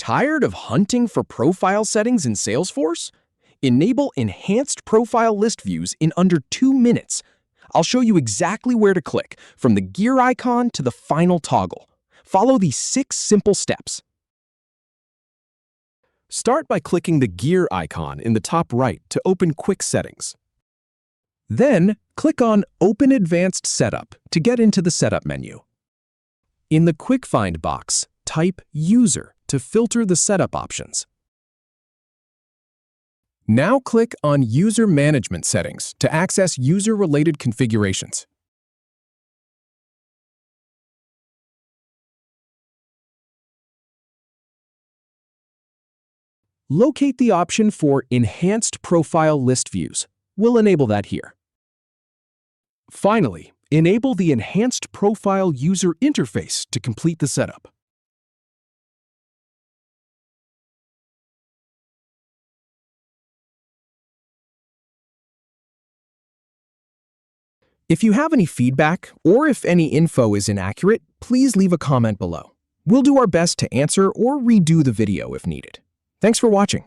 Tired of hunting for profile settings in Salesforce? Enable enhanced profile list views in under 2 minutes. I'll show you exactly where to click, from the gear icon to the final toggle. Follow these 6 simple steps. Start by clicking the gear icon in the top right to open Quick Settings. Then, click on Open Advanced Setup to get into the Setup menu. In the Quick Find box, type User to filter the setup options. Now click on User Management Settings to access user-related configurations. Locate the option for Enhanced Profile List Views. We'll enable that here. Finally, enable the Enhanced Profile User Interface to complete the setup. If you have any feedback, or if any info is inaccurate, please leave a comment below. We'll do our best to answer or redo the video if needed. Thanks for watching.